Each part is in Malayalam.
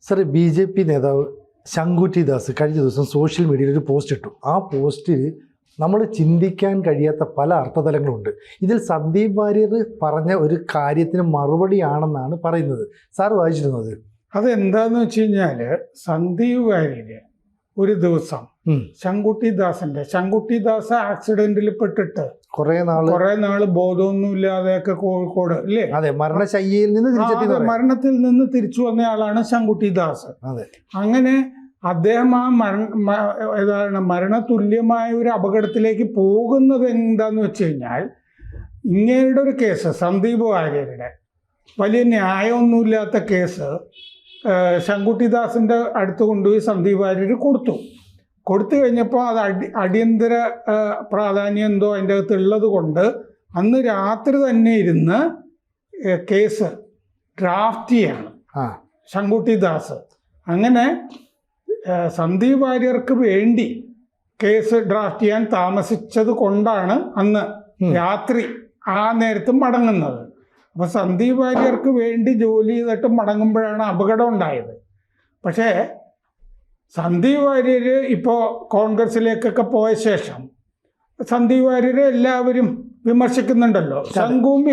Sir BJP. നേതാവ് ശങ്കുറ്റി ദാസ് കഴിഞ്ഞ ദിവസം സോഷ്യൽ മീഡിയയിൽ ഒരു പോസ്റ്റ് ഇട്ടു. ആ പോസ്റ്റിൽ നമ്മൾ ചിന്തിക്കാൻ കഴിയാത്ത പല അർത്ഥതലങ്ങളുണ്ട്. ഇതിൽ സന്ദീപ് വാര്യർ പറഞ്ഞ ഒരു കാര്യത്തിന് മറുപടിയാണെന്നാണ് പറയുന്നത്. സാർ വായിച്ചിരുന്നത് അതെന്താന്ന് വെച്ച് കഴിഞ്ഞാൽ സന്ദീപ് വാര്യര് ഒരു ദിവസം ശങ്കുട്ടി ദാസ് ആക്സിഡന്റിൽ പെട്ടിട്ട് കുറെ നാള് ബോധമൊന്നുമില്ലാതെയൊക്കെ കോഴിക്കോട് അല്ലേ, അതെ, മരണശയ്യയിൽ നിന്ന് മരണത്തിൽ നിന്ന് തിരിച്ചു വന്നയാളാണ് ശങ്കുട്ടി ദാസ്. അതെ, അങ്ങനെ അദ്ദേഹം ആ മരണതുല്യമായ ഒരു അപകടത്തിലേക്ക് പോകുന്നത് എന്താന്ന് വെച്ച് കഴിഞ്ഞാൽ, ഇങ്ങയുടെ ഒരു കേസ്, സന്ദീപ് വാര്യരുടെ വലിയ ന്യായമൊന്നുമില്ലാത്ത കേസ് ശങ്കുട്ടി ദാസിന്റെ അടുത്ത് കൊണ്ടുപോയി സന്ദീപ് വാര്യർ കൊടുത്തു കഴിഞ്ഞപ്പോൾ അത് അടിയന്തര പ്രാധാന്യം എന്തോ അതിൻ്റെ അകത്ത് ഉള്ളത് കൊണ്ട് അന്ന് രാത്രി തന്നെ ഇരുന്ന് കേസ് ഡ്രാഫ്റ്റ് ചെയ്യാണ് ശങ്കുട്ടി ദാസ്. അങ്ങനെ സന്ദീപ് വാര്യർക്ക് വേണ്ടി കേസ് ഡ്രാഫ്റ്റ് ചെയ്യാൻ താമസിച്ചത് കൊണ്ടാണ് അന്ന് രാത്രി ആ നേരത്ത് മടങ്ങുന്നത്. അപ്പോൾ സന്ദീപ് വാര്യർക്ക് വേണ്ടി ജോലി ചെയ്തിട്ട് മടങ്ങുമ്പോഴാണ് അപകടം ഉണ്ടായത്. പക്ഷേ സന്ദീപ് വാര്യർ ഇപ്പോൾ കോൺഗ്രസിലേക്കൊക്കെ പോയ ശേഷം സന്ദീപ് വാര്യരെ എല്ലാവരും വിമർശിക്കുന്നുണ്ടല്ലോ. ശംഖുവും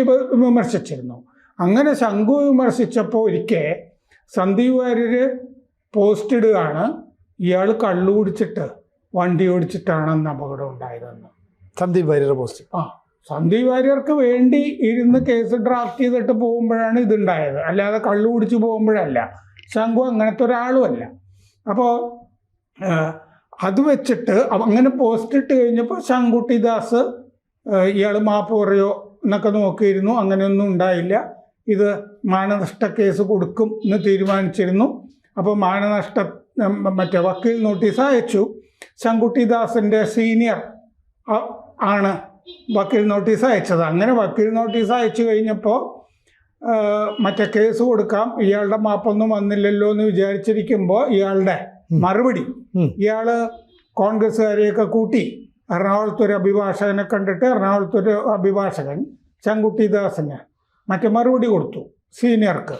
വിമർശിച്ചിരുന്നു. അങ്ങനെ ശംഖു വിമർശിച്ചപ്പോൾ ഒരിക്കൽ സന്ദീപ് വാര്യർ പോസ്റ്റ് ഇടുകയാണ്, ഇയാൾ കള്ളു കുടിച്ചിട്ട് വണ്ടി ഓടിച്ചിട്ടാണെന്ന് അപകടം ഉണ്ടായതെന്ന്. സന്ദീപ് വാര്യരുടെ പോസ്റ്റ്. സന്ദീപ് വാര്യർക്ക് വേണ്ടി ഇരുന്ന് കേസ് ഡ്രാഫ്റ്റ് ചെയ്തിട്ട് പോകുമ്പോഴാണ് ഇതുണ്ടായത്, അല്ലാതെ കള്ളു കുടിച്ച് പോകുമ്പോഴല്ല. ശംഖു അങ്ങനത്തെ ഒരാളുമല്ല. അപ്പോൾ അത് വെച്ചിട്ട് അങ്ങനെ പോസ്റ്റ് ഇട്ട് കഴിഞ്ഞപ്പോൾ ശങ്കുട്ടി ദാസ് ഇയാൾ മാപ്പ് പറയോ എന്നൊക്കെ നോക്കിയിരുന്നു. അങ്ങനെയൊന്നും ഉണ്ടായില്ല. ഇത് മാനനഷ്ട കേസ് കൊടുക്കും എന്ന് തീരുമാനിച്ചിരുന്നു. അപ്പോൾ മറ്റേ വക്കീൽ നോട്ടീസ് അയച്ചു. ശങ്കുട്ടി ദാസിൻ്റെ സീനിയർ ആണ് വക്കീൽ നോട്ടീസ് അയച്ചത്. അങ്ങനെ വക്കീൽ നോട്ടീസ് അയച്ചു കഴിഞ്ഞപ്പോൾ മറ്റേ കേസ് കൊടുക്കാം, ഇയാളുടെ മാപ്പൊന്നും വന്നില്ലല്ലോ എന്ന് വിചാരിച്ചിരിക്കുമ്പോൾ ഇയാളുടെ മറുപടി, ഇയാള് കോൺഗ്രസ്സുകാരെയൊക്കെ കൂട്ടി എറണാകുളത്തൊരു അഭിഭാഷകനെ കണ്ടിട്ട് എറണാകുളത്തൊരു അഭിഭാഷകൻ ശങ്കുട്ടി ദാസിന് മറ്റേ മറുപടി കൊടുത്തു സീനിയർക്ക്.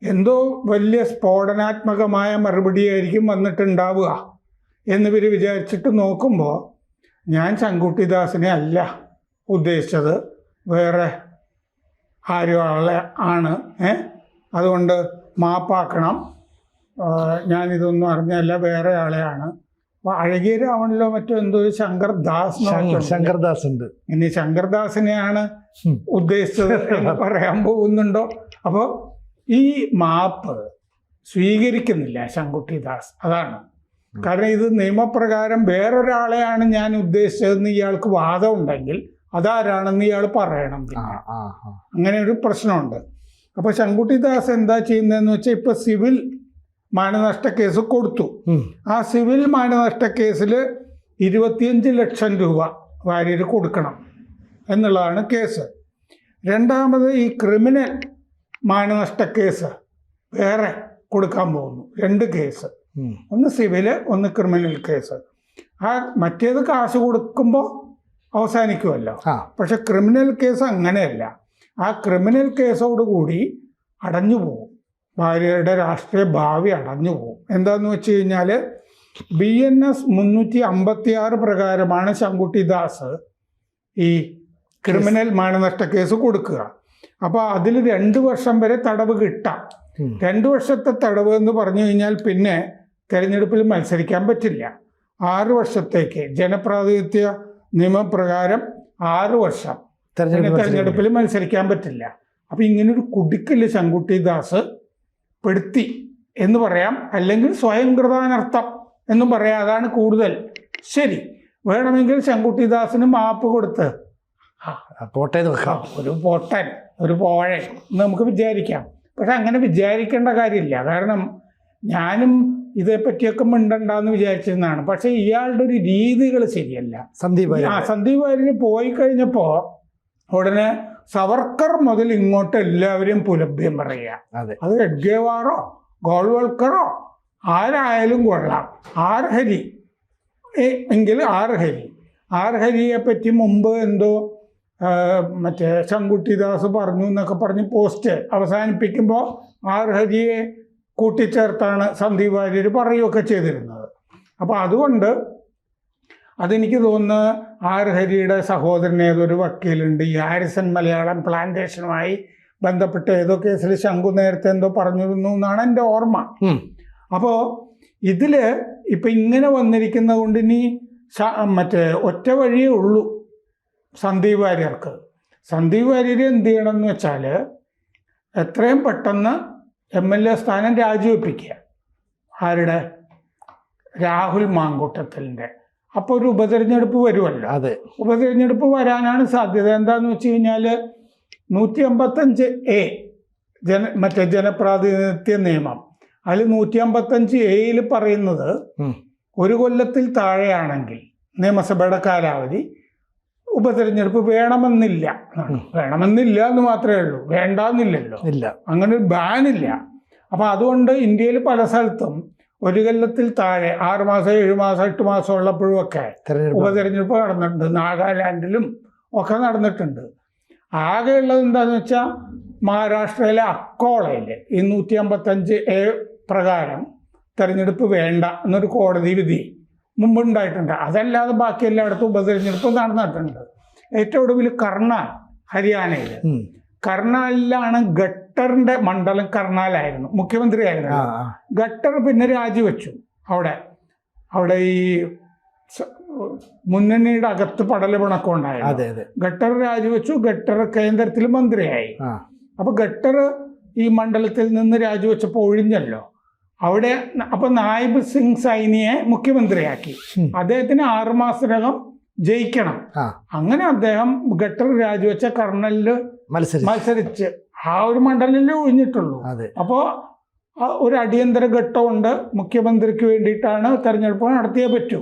എന്തോ വലിയ സ്ഫോടനാത്മകമായ മറുപടിയായിരിക്കും വന്നിട്ടുണ്ടാവുക എന്നിവർ വിചാരിച്ചിട്ട് നോക്കുമ്പോൾ ഞാൻ ശങ്കുട്ടി ദാസിനെ അല്ല ഉദ്ദേശിച്ചത്, വേറെ ആരും ആണ്. അതുകൊണ്ട് മാപ്പാക്കണം, ഞാനിതൊന്നും അറിഞ്ഞല്ല, വേറെ ആളെയാണ്. അഴകിയ രാവണിലോ മറ്റോ എന്തോ ഒരു ശങ്കർദാസ് ഉണ്ട്. ഇനി ശങ്കർദാസിനെയാണ് ഉദ്ദേശിച്ചത് എന്ന് പറയാൻ പോകുന്നുണ്ടോ? അപ്പോൾ ഈ മാപ്പ് സ്വീകരിക്കുന്നില്ല ശങ്കുട്ടി ദാസ്. അതാണ് കാരണം. ഇത് നിയമപ്രകാരം വേറൊരാളെയാണ് ഞാൻ ഉദ്ദേശിച്ചതെന്ന് ഇയാൾക്ക് വാദം ഉണ്ടെങ്കിൽ അതാരാണെന്ന് ഇയാൾ പറയണം. അങ്ങനെ ഒരു പ്രശ്നമുണ്ട്. അപ്പോൾ ശങ്കുട്ടി ദാസ് എന്താ ചെയ്യുന്നതെന്ന് വെച്ചാൽ, ഇപ്പൊ സിവിൽ മാനനഷ്ട കേസ് കൊടുത്തു. ആ സിവിൽ മാനനഷ്ട കേസിൽ 25 ലക്ഷം രൂപ വാര്യർ കൊടുക്കണം എന്നുള്ളതാണ് കേസ്. രണ്ടാമത് ഈ ക്രിമിനൽ മാനനഷ്ട കേസ് വേറെ കൊടുക്കാൻ പോകുന്നു. 2 കേസ്, ഒന്ന് സിവില്, ഒന്ന് ക്രിമിനൽ കേസ്. ആ മറ്റേത് കാശ് കൊടുക്കുമ്പോൾ അവസാനിക്കുമല്ലോ. പക്ഷെ ക്രിമിനൽ കേസ് അങ്ങനെയല്ല. ആ ക്രിമിനൽ കേസോടുകൂടി അടഞ്ഞു പോകും, ഭാര്യയുടെ രാഷ്ട്രീയ ഭാവി അടഞ്ഞു പോകും. എന്താന്ന് വെച്ച് കഴിഞ്ഞാൽ BNS 356 പ്രകാരമാണ് ശങ്കുട്ടി ദാസ് ഈ ക്രിമിനൽ മാനനഷ്ട കേസ് കൊടുക്കുക. അപ്പോൾ അതിൽ 2 വർഷം വരെ തടവ് കിട്ടാം. 2 വർഷത്തെ തടവ് എന്ന് പറഞ്ഞു കഴിഞ്ഞാൽ പിന്നെ തെരഞ്ഞെടുപ്പിൽ മത്സരിക്കാൻ പറ്റില്ല. 6 വർഷത്തേക്ക് ജനപ്രാതിനിധ്യ നിയമപ്രകാരം 6 വർഷം തെരഞ്ഞെടുപ്പിൽ മത്സരിക്കാൻ പറ്റില്ല. അപ്പം ഇങ്ങനൊരു കുടുക്കല് ശങ്കുട്ടി ദാസ് പെടുത്തി എന്ന് പറയാം, അല്ലെങ്കിൽ സ്വയംകൃതാനർത്ഥം എന്നും പറയാം. അതാണ് കൂടുതൽ ശരി. വേണമെങ്കിൽ ശങ്കുട്ടി ദാസിന് മാപ്പ് കൊടുത്ത് ഒരു പോഴൻ എന്ന് നമുക്ക് വിചാരിക്കാം. പക്ഷെ അങ്ങനെ വിചാരിക്കേണ്ട കാര്യമില്ല. കാരണം ഞാനും ഇതേപ്പറ്റിയൊക്കെ മിണ്ടണ്ടെന്ന് വിചാരിച്ചിരുന്നതാണ്. പക്ഷെ ഇയാളുടെ ഒരു രീതികൾ ശരിയല്ല. സന്ദീപ് വാര്യർ പോയി കഴിഞ്ഞപ്പോൾ ഉടനെ സവർക്കർ മുതൽ ഇങ്ങോട്ട് എല്ലാവരും പുലഭ്യം പറയുക. അത് എഡ്ഗേവാറോ ഗോൾവൽക്കറോ ആരായാലും കൊള്ളാം. ആർഹരി എങ്കിൽ ആർഹരിയെ പറ്റി മുമ്പ് എന്തോ മറ്റേ ശങ്കുട്ടി ദാസ് പറഞ്ഞു എന്നൊക്കെ പറഞ്ഞ് പോസ്റ്റ് അവസാനിപ്പിക്കുമ്പോൾ ആർഹരിയെ കൂട്ടിച്ചേർത്താണ് സന്ദീപ് വാര്യർ പറയുകയൊക്കെ ചെയ്തിരുന്നത്. അപ്പോൾ അതുകൊണ്ട് അതെനിക്ക് തോന്നുന്നു ആർ ഹരിയുടെ സഹോദരൻ ഏതൊരു വക്കീലുണ്ട്, ഈ ഹാരിസൺ മലയാളം പ്ലാന്റേഷനുമായി ബന്ധപ്പെട്ട് ഏതോ കേസിൽ ശംഖു നേരത്തെ എന്തോ പറഞ്ഞിരുന്നു എന്നാണ് എൻ്റെ ഓർമ്മ. അപ്പോൾ ഇതിൽ ഇപ്പം ഇങ്ങനെ വന്നിരിക്കുന്നത് കൊണ്ട് ഇനി മറ്റേ ഒറ്റ വഴിയേ ഉള്ളൂ സന്ദീപ് വാര്യർക്ക്. സന്ദീപ് വാര്യർ എന്ത് ചെയ്യണമെന്ന് വെച്ചാൽ എത്രയും പെട്ടെന്ന് MLA സ്ഥാനം രാജിവെപ്പിക്കുക. ആരുടെ? രാഹുൽ മാങ്കൂട്ടത്തിലിൻ്റെ. അപ്പോൾ ഒരു ഉപതെരഞ്ഞെടുപ്പ് വരുമല്ലോ. അതെ, ഉപതെരഞ്ഞെടുപ്പ് വരാനാണ് സാധ്യത. എന്താണെന്ന് വെച്ച് കഴിഞ്ഞാൽ 155A മറ്റേ ജനപ്രാതിനിധ്യ നിയമം, അതിൽ 155A പറയുന്നത് 1 കൊല്ലത്തിൽ താഴെയാണെങ്കിൽ നിയമസഭയുടെ കാലാവധി ഉപതെരഞ്ഞെടുപ്പ് വേണമെന്നില്ല. വേണമെന്നില്ല എന്ന് മാത്രമേ ഉള്ളൂ, വേണ്ടാന്നില്ലല്ലോ, ഇല്ല, അങ്ങനെ ഒരു ബാനില്ല. അപ്പം അതുകൊണ്ട് ഇന്ത്യയിൽ പല സ്ഥലത്തും 1 കൊല്ലത്തിൽ താഴെ 6 മാസം 7 മാസം 8 മാസം ഉള്ളപ്പോഴും ഒക്കെ ഉപതെരഞ്ഞെടുപ്പ് നടന്നിട്ടുണ്ട്. നാഗാലാൻഡിലും ഒക്കെ നടന്നിട്ടുണ്ട്. ആകെയുള്ളത് എന്താണെന്ന് വെച്ചാൽ മഹാരാഷ്ട്രയിലെ അക്കോളയിൽ ഈ 155A പ്രകാരം തെരഞ്ഞെടുപ്പ് വേണ്ട എന്നൊരു കോടതി വിധി മുമ്പുണ്ടായിട്ടുണ്ട്. അതല്ലാതെ ബാക്കി എല്ലായിടത്തും ഉപതെരഞ്ഞെടുപ്പ് നടന്നിട്ടുണ്ട്. ഏറ്റവും ഒടുവിൽ കർണാൽ, ഹരിയാനയിൽ, കർണാലിലാണ് ഗട്ടറിന്റെ മണ്ഡലം. കർണാലായിരുന്നു, മുഖ്യമന്ത്രിയായിരുന്നു. ഗട്ടർ പിന്നെ രാജിവെച്ചു. അവിടെ ഈ മുന്നണിയുടെ അകത്ത് പടലപിണക്കം ഉണ്ടായിരുന്നു. ഗട്ടർ രാജിവെച്ചു. ഗട്ടർ കേന്ദ്രത്തിൽ മന്ത്രിയായി. അപ്പൊ ഗട്ടർ ഈ മണ്ഡലത്തിൽ നിന്ന് രാജിവെച്ചപ്പോൾ ഒഴിഞ്ഞല്ലോ. അവിടെ അപ്പൊ നായിബ് സിംഗ് സൈനിയെ മുഖ്യമന്ത്രിയാക്കി. അദ്ദേഹത്തിന് 6 മാസത്തിനകം ജയിക്കണം. അങ്ങനെ അദ്ദേഹം ഗട്ടർ രാജിവെച്ച കർണലില് മത്സരിച്ച് ആ ഒരു മണ്ഡലത്തിലേ ഒഴിഞ്ഞിട്ടുള്ളൂ. അപ്പോൾ ഒരു അടിയന്തര ഘട്ടമുണ്ട്. മുഖ്യമന്ത്രിക്ക് വേണ്ടിയിട്ടാണ് തെരഞ്ഞെടുപ്പ് നടത്തിയേ പറ്റൂ.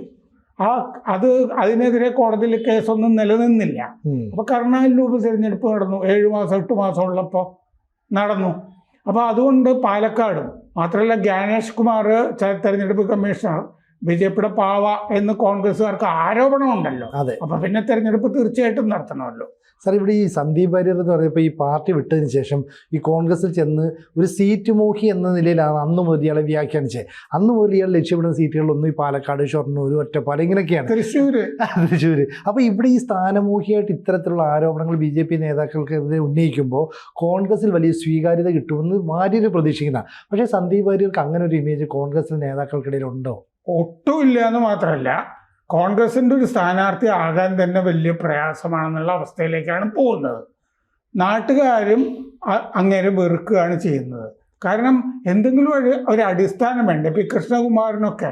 അതിനെതിരെ കോടതിയിൽ കേസൊന്നും നിലനിന്നില്ല. അപ്പൊ കർണാലിൽ ഉപതെരഞ്ഞെടുപ്പ് നടന്നു. 7 മാസം 8 മാസം ഉള്ളപ്പോൾ നടന്നു. അപ്പോൾ അതുകൊണ്ട് പാലക്കാടും മാത്രമല്ല ജ്ഞാനേഷ് കുമാർ തെരഞ്ഞെടുപ്പ് കമ്മീഷണർ ബിജെപിയുടെ പാവ എന്ന് കോൺഗ്രസ്സുകാർക്ക് ആരോപണമുണ്ടല്ലോ. അപ്പൊ പിന്നെ തെരഞ്ഞെടുപ്പ് തീർച്ചയായിട്ടും നടത്തണമല്ലോ. സാർ, ഇവിടെ ഈ സന്ദീപ് വാര്യർ എന്ന് പറയുമ്പോൾ ഈ പാർട്ടി വിട്ടതിന് ശേഷം ഈ കോൺഗ്രസിൽ ചെന്ന് ഒരു സീറ്റ് മോഹി എന്ന നിലയിലാണ് അന്ന് മുതൽ ഇയാളെ വ്യാഖ്യാനിച്ചത്. അന്ന് മുതൽ ഇയാൾ ലക്ഷ്യമിടുന്ന സീറ്റുകളിലൊന്നും ഈ പാലക്കാട്, ഷൊർണൂർ, ഒറ്റപ്പാലം ഇങ്ങനെയൊക്കെയാണ്, തൃശ്ശൂർ. അപ്പോൾ ഇവിടെ ഈ സ്ഥാനമോഹിയായിട്ട് ഇത്തരത്തിലുള്ള ആരോപണങ്ങൾ BJP നേതാക്കൾക്കെതിരെ ഉന്നയിക്കുമ്പോൾ കോൺഗ്രസിൽ വലിയ സ്വീകാര്യത കിട്ടുമെന്ന് വാര്യർ പ്രതീക്ഷിക്കുന്ന. പക്ഷേ സന്ദീപ് വാര്യർക്ക് അങ്ങനെ ഒരു ഇമേജ് കോൺഗ്രസിലെ നേതാക്കൾക്കിടയിൽ ഉണ്ടോ? ഒട്ടുമില്ല എന്ന് മാത്രമല്ല, കോൺഗ്രസിൻ്റെ ഒരു സ്ഥാനാർത്ഥി ആകാൻ തന്നെ വലിയ പ്രയാസമാണെന്നുള്ള അവസ്ഥയിലേക്കാണ് പോകുന്നത്. നാട്ടുകാരും അങ്ങനെ വെറുക്കുകയാണ് ചെയ്യുന്നത്. കാരണം എന്തെങ്കിലും ഒരു അടിസ്ഥാനം വേണ്ട. ഇപ്പം കൃഷ്ണകുമാറിനൊക്കെ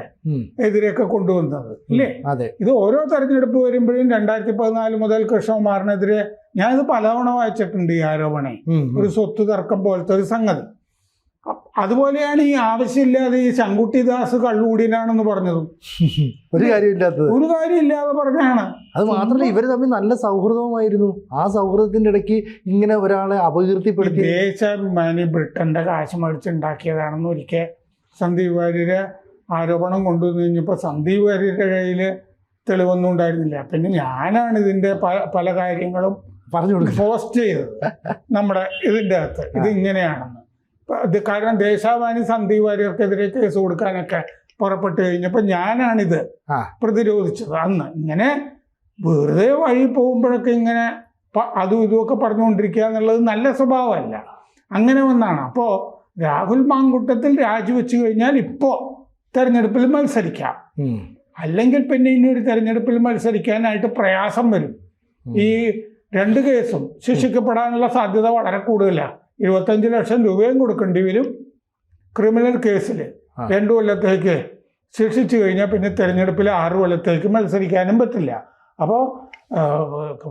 എതിരെയൊക്കെ കൊണ്ടുവന്നത് ഇല്ലേ? ഇത് ഓരോ തെരഞ്ഞെടുപ്പ് വരുമ്പോഴും 2014 മുതൽ കൃഷ്ണകുമാറിനെതിരെ ഞാനിത് പലതവണ വായിച്ചിട്ടുണ്ട്. ഈ ആരോപണം ഒരു സ്വത്ത് തർക്കം പോലത്തെ ഒരു സംഗതി. അതുപോലെയാണ് ഈ ആവശ്യമില്ലാതെ ഈ ശങ്കുട്ടിദാസ് കള്ളുകൂടിനാണെന്ന് പറഞ്ഞതും ഒരു കാര്യമില്ലാതെ പറഞ്ഞാണ്. അത് മാത്രമല്ല, ഇവർ തമ്മിൽ നല്ല സൗഹൃദവുമായിരുന്നു. ആ സൗഹൃദത്തിന്റെ ഇടയ്ക്ക് ഇങ്ങനെ ഒരാളെ അപകീർത്തിപ്പെടുത്തി. ദേശാഭിമാനി ബ്രിട്ടന്റെ കാശ് മേടിച്ചുണ്ടാക്കിയതാണെന്ന് ഒരിക്കൽ സന്ദീപ് വാര്യര് ആരോപണം കൊണ്ടുവന്നു കഴിഞ്ഞപ്പോൾ സന്ദീപ് വാര്യരുടെ കയ്യിൽ തെളിവൊന്നും ഉണ്ടായിരുന്നില്ല. പിന്നെ ഞാനാണ് ഇതിന്റെ പല കാര്യങ്ങളും പറഞ്ഞു പോസ്റ്റ് ചെയ്തത് നമ്മുടെ ഇതിൻ്റെ അകത്ത്. ഇത് ഇങ്ങനെയാണെന്ന്. കാരണം ദേശാഭിമാനി സന്ദീപ് വാര്യർക്കെതിരെ കേസ് കൊടുക്കാനൊക്കെ പുറപ്പെട്ടു കഴിഞ്ഞപ്പോൾ ഞാനാണിത് പ്രതിരോധിച്ചത്. അന്ന് ഇങ്ങനെ വെറുതെ വഴി പോകുമ്പോഴൊക്കെ ഇങ്ങനെ അതും ഇതുമൊക്കെ പറഞ്ഞുകൊണ്ടിരിക്കുക എന്നുള്ളത് നല്ല സ്വഭാവമല്ല. അങ്ങനെ ഒന്നാണ്. അപ്പോൾ രാഹുൽ മാങ്കൂട്ടത്തിൽ രാജിവെച്ച് കഴിഞ്ഞാൽ ഇപ്പോൾ തെരഞ്ഞെടുപ്പിൽ മത്സരിക്കാം. അല്ലെങ്കിൽ പിന്നെ ഇനി ഒരു തെരഞ്ഞെടുപ്പിൽ മത്സരിക്കാനായിട്ട് പ്രയാസം വരും. ഈ 2 കേസും ശിക്ഷിക്കപ്പെടാനുള്ള സാധ്യത വളരെ കൂടുതലാണ്. 25 ലക്ഷം രൂപയും കൊടുക്കേണ്ടി വരും. ക്രിമിനൽ കേസിൽ 2 കൊല്ലത്തേക്ക് ശിക്ഷിച്ചു കഴിഞ്ഞാൽ പിന്നെ തെരഞ്ഞെടുപ്പിൽ 6 കൊല്ലത്തേക്ക് മത്സരിക്കാനും പറ്റില്ല. അപ്പോൾ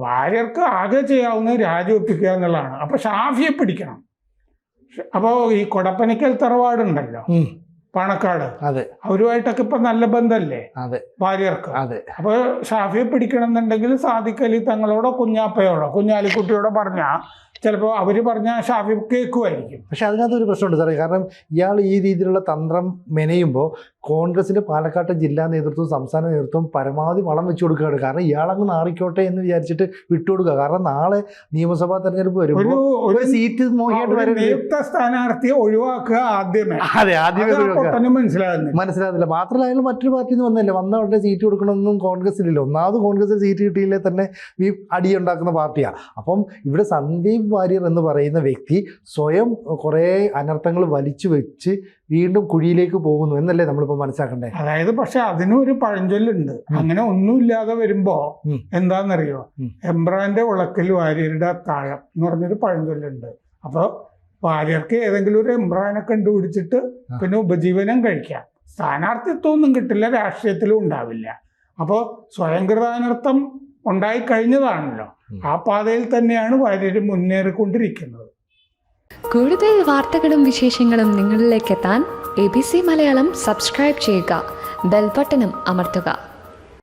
വാര്യർക്ക് ആകെ ചെയ്യാവുന്നത് രാജിവെപ്പിക്കുക എന്നുള്ളതാണ്. അപ്പോൾ ഷാഫിയെ പിടിക്കണം. അപ്പോൾ ഈ കൊടപ്പനയ്ക്കൽ തറവാടുണ്ടല്ലോ, പാണക്കാട്, അതെ അവരുമായിട്ടൊക്കെ ഇപ്പൊ നല്ല ബന്ധമല്ലേ അതെ വാര്യർക്ക്. അതെ. അപ്പൊ ഷാഫിയെ പിടിക്കണം എന്നുണ്ടെങ്കിൽ സാദിഖ് അലി തങ്ങളോടോ കുഞ്ഞാപ്പയോടോ കുഞ്ഞാലിക്കുട്ടിയോടോ പറഞ്ഞാൽ ചിലപ്പോൾ അവർ പറഞ്ഞാൽ ഷാഫി കേൾക്കുമായിരിക്കും. പക്ഷെ അതിനകത്ത് ഒരു പ്രശ്നമുണ്ട് സാറേ. കാരണം ഇയാൾ ഈ രീതിയിലുള്ള തന്ത്രം മെനയുമ്പോൾ കോൺഗ്രസിന്റെ പാലക്കാട്ടെ ജില്ലാ നേതൃത്വവും സംസ്ഥാന നേതൃത്വവും പരമാവധി വളം വെച്ചു കൊടുക്കുകയാണ്. കാരണം ഇയാളങ്ങ് നാറിക്കോട്ടെ എന്ന് വിചാരിച്ചിട്ട് വിട്ടുകൊടുക്കുക. കാരണം നാളെ നിയമസഭാ തെരഞ്ഞെടുപ്പ് വരുമ്പോൾ ഒരു സീറ്റ് മോഹിയായിട്ട് നിയുക്ത സ്ഥാനാർത്ഥിയെ ഒഴിവാക്കുക ആദ്യമേ. അതെ, ആദ്യമേ മനസ്സിലാകുന്നില്ല. മാത്രമല്ല അയാൾ മറ്റൊരു പാർട്ടിയിൽ നിന്ന് വന്നല്ലേ, വന്ന ഉടനെ സീറ്റ് കൊടുക്കണമെന്നും കോൺഗ്രസിലില്ല. ഒന്നാമത് കോൺഗ്രസിൽ സീറ്റ് കിട്ടിയില്ലേ തന്നെ ഈ അടിയുണ്ടാക്കുന്ന പാർട്ടിയാണ്. അപ്പം ഇവിടെ സന്ദീപ് വാര്യർ എന്ന് പറയുന്ന വ്യക്തി സ്വയം കുറേ അനർത്ഥങ്ങൾ വലിച്ചു വെച്ച് വീണ്ടും കുഴിയിലേക്ക് പോകുന്നു എന്നല്ലേ നമ്മളിപ്പോൾ മനസ്സിലാക്കണ്ടേ? അതായത് പക്ഷെ അതിനും ഒരു പഴഞ്ചൊല്ലുണ്ട്. അങ്ങനെ ഒന്നുമില്ലാതെ വരുമ്പോ എന്താണെന്നറിയോ, എംബ്രാന്റെ ഉളക്കിൽ വാര്യരുടെ താഴം എന്ന് പറഞ്ഞൊരു പഴഞ്ചൊല്ലുണ്ട്. അപ്പോൾ വാര്യർക്ക് ഏതെങ്കിലും ഒരു എംബ്രാനെ കണ്ടുപിടിച്ചിട്ട് പിന്നെ ഉപജീവനം കഴിക്കാം. സ്ഥാനാർത്ഥിത്വമൊന്നും കിട്ടില്ല, രാഷ്ട്രീയത്തിലും ഉണ്ടാവില്ല. അപ്പോൾ സ്വയംകൃതാനർത്ഥം ഉണ്ടായിക്കഴിഞ്ഞതാണല്ലോ. ആ പാതയിൽ തന്നെയാണ് വാര്യർ മുന്നേറിക്കൊണ്ടിരിക്കുന്നത്. കൂടുതൽ വാർത്തകളും വിശേഷങ്ങളും നിങ്ങളിലേക്ക് എത്താൻ ABC മലയാളം സബ്സ്ക്രൈബ് ചെയ്യുക, ബെൽ ബട്ടണും അമർത്തുക.